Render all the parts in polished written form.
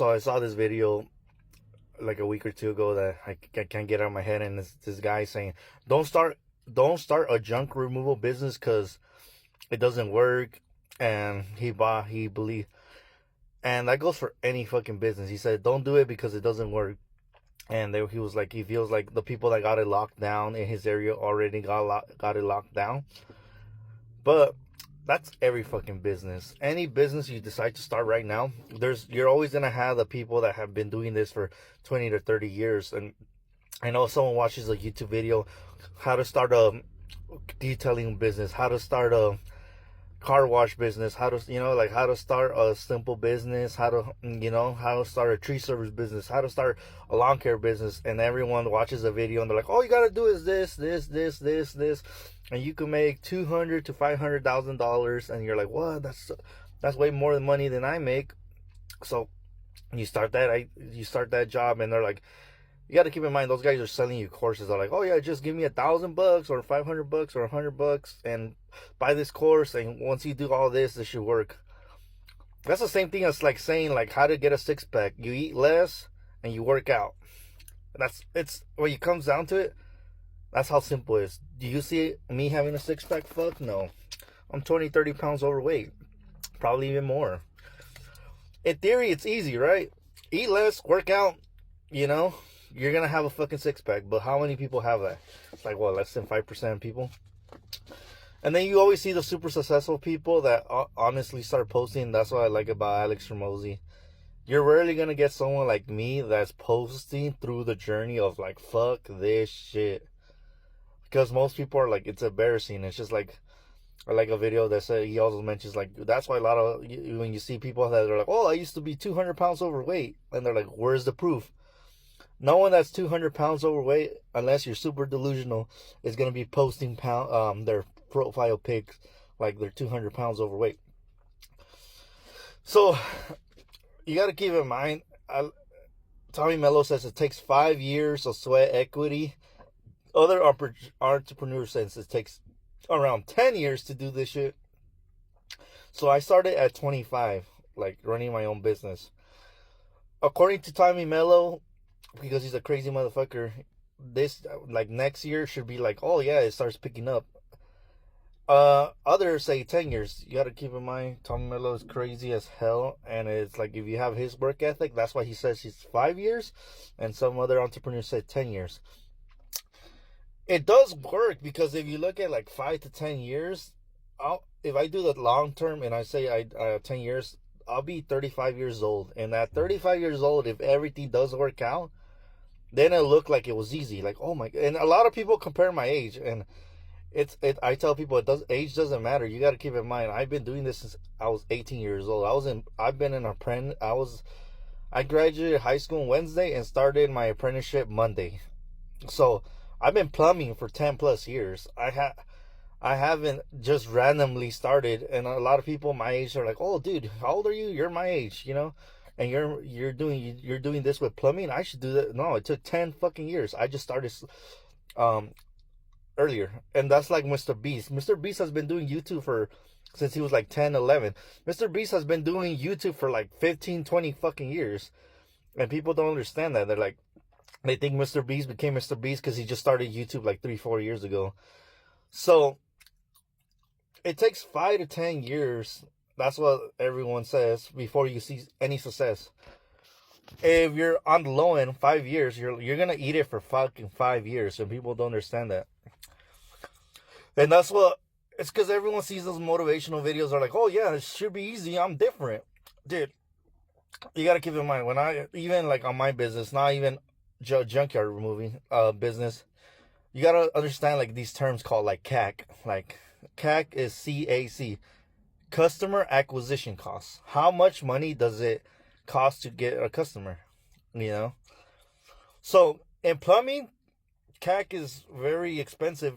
So I saw this video like a week or two ago that I can't get out of my head, and this guy saying, "Don't start, don't start a junk removal business because it doesn't work." And he believed, and that goes for any fucking business. He said, "Don't do it because it doesn't work." And he was like, he feels like the people that got it locked down in his area already got it locked down. But that's every fucking business. Any business you decide to start right now, you're always gonna have the people that have been doing this for 20 to 30 years. And I know someone watches a YouTube video, how to start a detailing business, how to start a car wash business, how to, like how to start a simple business, how to start a tree service business, how to start a lawn care business. And everyone watches a video and they're like, all you gotta do is this, and you can make $200,000 to $500,000. And you're like, what? That's way more money than I make. So you start that job, and they're like, you got to keep in mind, those guys are selling you courses. They're like, oh yeah, just give me $1,000 or $500 or $100 and buy this course, and once you do all this should work. That's the same thing as like saying like how to get a six-pack. You eat less and you work out. It's when it comes down to it, that's how simple it is. Do you see me having a six-pack? Fuck no. I'm 20-30 pounds overweight, probably even more. In theory, it's easy, right? Eat less, work out, you're gonna have a fucking six-pack. But how many people have that? It's like, what, less than 5% of people? And then you always see the super successful people that honestly start posting. That's what I like about Alex Ramosi. You're rarely gonna get someone like me that's posting through the journey of like, fuck this shit. Because most people are like, it's embarrassing. It's just like, or like a video that said, he also mentions like, that's why a lot of, when you see people that are like, oh, I used to be 200 pounds overweight, and they're like, where's the proof? No one that's 200 pounds overweight, unless you're super delusional, is going to be posting their profile pics like they're 200 pounds overweight. So you got to keep in mind, Tommy Mello says it takes 5 years of sweat equity. Other entrepreneurs says it takes around 10 years to do this shit. So I started at 25, like running my own business. According to Tommy Mello, because he's a crazy motherfucker, this like next year should be like, oh yeah, it starts picking up. Others say 10 years. You gotta keep in mind, Tommy Mello is crazy as hell, and it's like, if you have his work ethic, that's why he says it's 5 years, and some other entrepreneurs say 10 years. It does work, because if you look at like 5 to 10 years, if I do the long term and I say 10 years, I'll be 35 years old. And at 35 years old, if everything does work out, then it'll look like it was easy. Like, oh my, and a lot of people compare my age, and I tell people age doesn't matter. You got to keep in mind, I've been doing this since I was 18 years old. I've been an apprentice. I graduated high school on Wednesday and started my apprenticeship Monday. So I've been plumbing for 10 plus years. I haven't just randomly started. And a lot of people my age are like, oh dude, how old are you? You're my age, and you're doing this with plumbing. I should do that. No, it took 10 fucking years. I just started earlier. And that's like Mr. Beast. Mr. Beast has been doing YouTube since he was like 10, 11. Mr. Beast has been doing YouTube for like 15, 20 fucking years. And people don't understand that. They think Mr. Beast became Mr. Beast because he just started YouTube like 3-4 years ago. So it takes 5 to 10 years. That's what everyone says before you see any success. If you're on the low end, 5 years, you're gonna eat it for fucking 5 years, and people don't understand that. And that's it's because everyone sees those motivational videos are like, oh yeah, it should be easy, I'm different. Dude, you gotta keep in mind, when even like on my business, not even junkyard removing business, you gotta understand like these terms called like CAC. Like CAC is CAC, customer acquisition costs. How much money does it cost to get a customer? So in plumbing, CAC is very expensive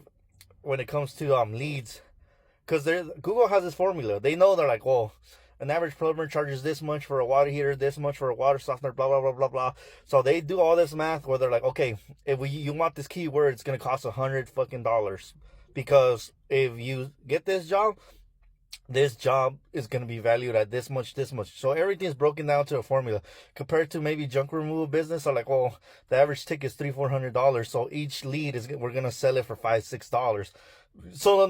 when it comes to leads, because Google has this formula. They know, they're like, oh, an average plumber charges this much for a water heater, this much for a water softener, blah blah blah blah blah. So they do all this math where they're like, okay, if you want this keyword, it's gonna cost $100 fucking, because if you get this job, this job is going to be valued at this much, this much. So everything's broken down to a formula. Compared to maybe junk removal business, are like, well, the average ticket is $300-$400. So each lead is, we're going to sell it for $5-$6. So the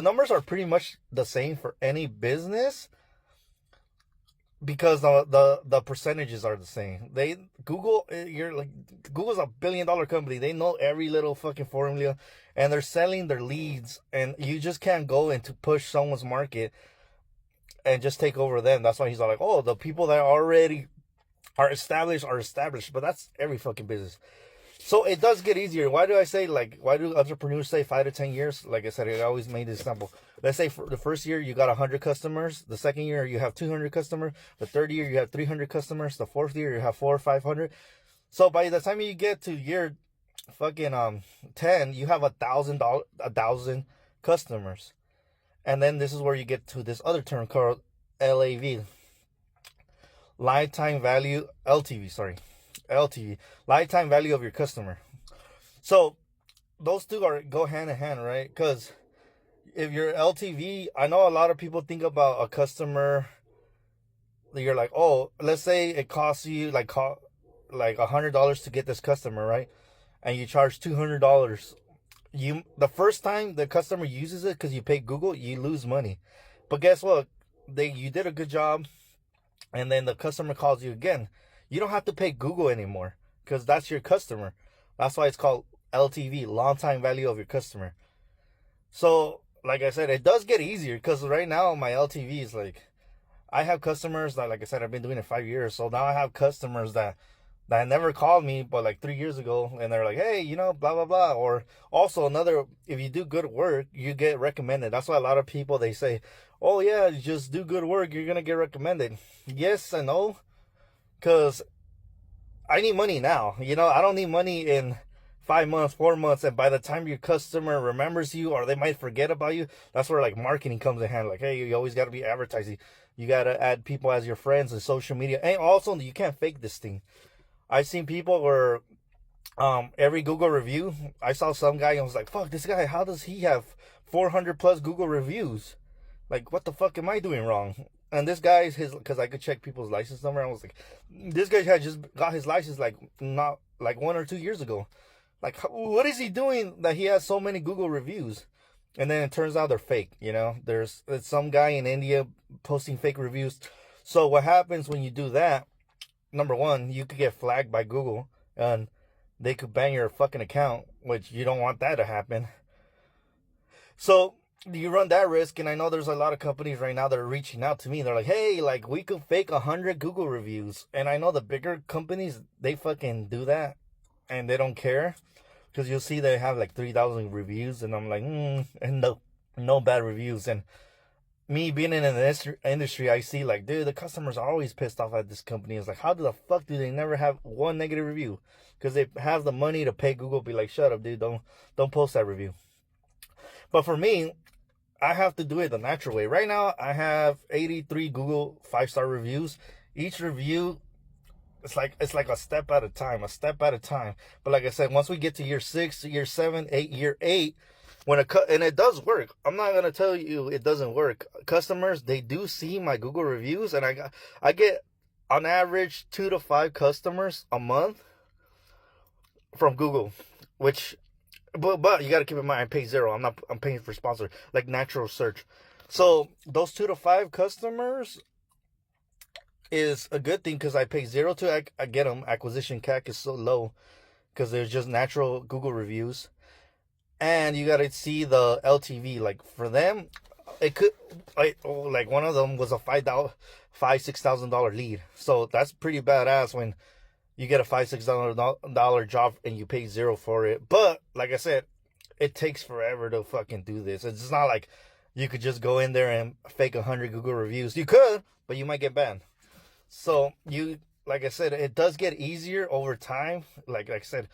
numbers are pretty much the same for any business, because the percentages are the same. Google's a $1 billion company. They know every little fucking formula, and they're selling their leads, and you just can't go and to push someone's market and just take over them. That's why he's like, oh, the people that already are established, but that's every fucking business. So it does get easier. Why do I say, like, why do entrepreneurs say 5 to 10 years? Like I said, I always made this example. Let's say for the first year you got 100 customers. The second year you have 200 customers. The third year you have 300 customers. The fourth year you have 400 or 500. So by the time you get to year fucking 10, you have 1,000 customers. And then this is where you get to this other term called LAV, lifetime value, LTV, lifetime value of your customer. So those two go hand in hand, right? Because if your LTV, I know a lot of people think about a customer. You're like, oh, let's say it costs you like $100 to get this customer, right? And you charge $200. The first time the customer uses it, because you pay Google, you lose money. But guess what? You did a good job, and then the customer calls you again. You don't have to pay Google anymore, because that's your customer. That's why it's called LTV, long time value of your customer. So, like I said, it does get easier, because right now my LTV is like, I have customers that, like I said, I've been doing it 5 years. So now I have customers that never called me, but like 3 years ago, and they're like, hey, blah, blah, blah. Or also if you do good work, you get recommended. That's why a lot of people, they say, oh yeah, just do good work, you're going to get recommended. Yes and no. Because I need money now. I don't need money in 5 months, 4 months. And by the time your customer remembers you, or they might forget about you, that's where like marketing comes in hand. Like, hey, you always got to be advertising. You got to add people as your friends and social media. And also, you can't fake this thing. I've seen people where every Google review, I saw some guy and was like, fuck, this guy, how does he have 400 plus Google reviews? Like, what the fuck am I doing wrong? And this guy, because I could check people's license number, I was like, this guy had just got his license not 1 or 2 years ago. Like, what is he doing that he has so many Google reviews? And then it turns out they're fake. There's some guy in India posting fake reviews. So what happens when you do that? Number one, you could get flagged by Google, and they could ban your fucking account, which you don't want that to happen. So you run that risk, and I know there's a lot of companies right now that are reaching out to me. They're like, hey, like, we could fake 100 Google reviews. And I know the bigger companies, they fucking do that, and they don't care, because you'll see they have like 3,000 reviews, and I'm like, and no bad reviews. And me being in an industry, I see like, dude, the customers are always pissed off at this company. It's like, how the fuck do they never have one negative review? Because they have the money to pay Google, be like, shut up, dude, don't post that review. But for me, I have to do it the natural way. Right now, I have 83 Google 5-star reviews. Each review, it's like a step at a time. But like I said, once we get to year 6, year 7, 8, year 8, and it does work. I'm not gonna tell you it doesn't work. Customers, they do see my Google reviews, and I get on average 2 to 5 customers a month from Google, which. But you gotta keep in mind, I pay zero. I'm paying for sponsor, like natural search. So those 2 to 5 customers is a good thing, because I pay zero to I get them. Acquisition CAC is so low because there's just natural Google reviews, and you gotta see the LTV. Like for them, it could like one of them was a $6,000 lead. So that's pretty badass when you get a $5-$6 job and you pay zero for it. But like I said, it takes forever to fucking do this. It's not like you could just go in there and fake 100 Google reviews. You could, but you might get banned. So like I said, it does get easier over time. Like I said,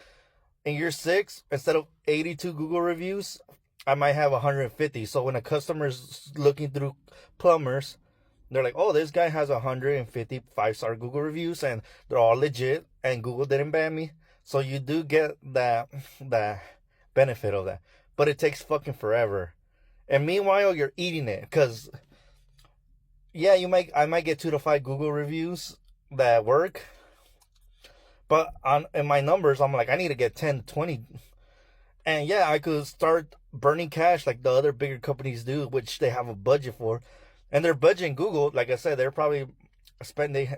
in year 6, instead of 82 Google reviews, I might have 150. So when a customer's looking through plumbers, they're like, oh, this guy has 150 5-star Google reviews, and they're all legit, and Google didn't ban me. So you do get that benefit of that. But it takes fucking forever. And meanwhile, you're eating it. Because, yeah, I might get 2 to 5 Google reviews that work. But in my numbers, I'm like, I need to get 10, 20. And yeah, I could start burning cash like the other bigger companies do, which they have a budget for. And their budget in Google, like I said, they're probably spending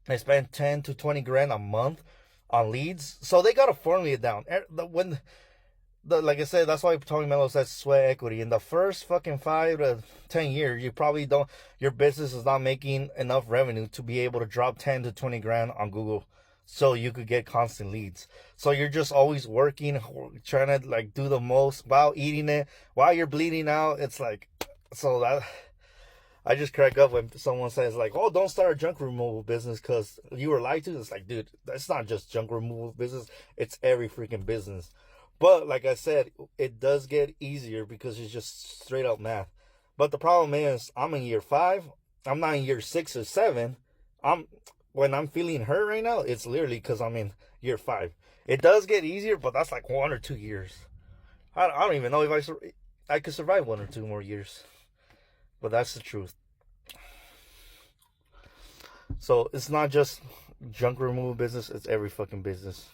they spend 10 to 20 grand a month on leads. So they got to formula it down. When like I said, that's why Tony Mello says sweat equity. In the first fucking 5 to 10 years, you probably don't, your business is not making enough revenue to be able to drop 10 to 20 grand on Google so you could get constant leads. So you're just always working, trying to like do the most while eating it, while you're bleeding out. It's like, so that, I just crack up when someone says like, "Oh, don't start a junk removal business because you were lied to." It's like, dude, that's not just junk removal business. It's every freaking business. But like I said, it does get easier because it's just straight up math. But the problem is, I'm in year 5. I'm not in year 6 or 7. I'm when I'm feeling hurt right now. It's literally because I'm in year 5. It does get easier, but that's like 1 or 2 years. I don't even know if I could survive 1 or 2 more years. But that's the truth. So it's not just junk removal business, it's every fucking business.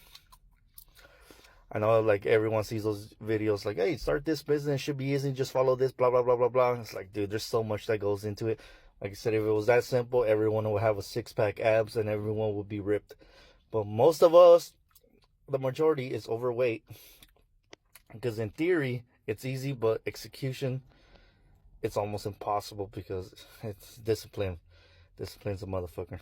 I know like everyone sees those videos like, hey, start this business, it should be easy, just follow this, blah blah blah blah blah. It's like, dude, there's so much that goes into it. Like I said, if it was that simple, everyone would have a 6-pack abs and everyone would be ripped. But most of us, the majority, is overweight. Because in theory, it's easy, but execution, it's almost impossible because it's discipline. Discipline's a motherfucker.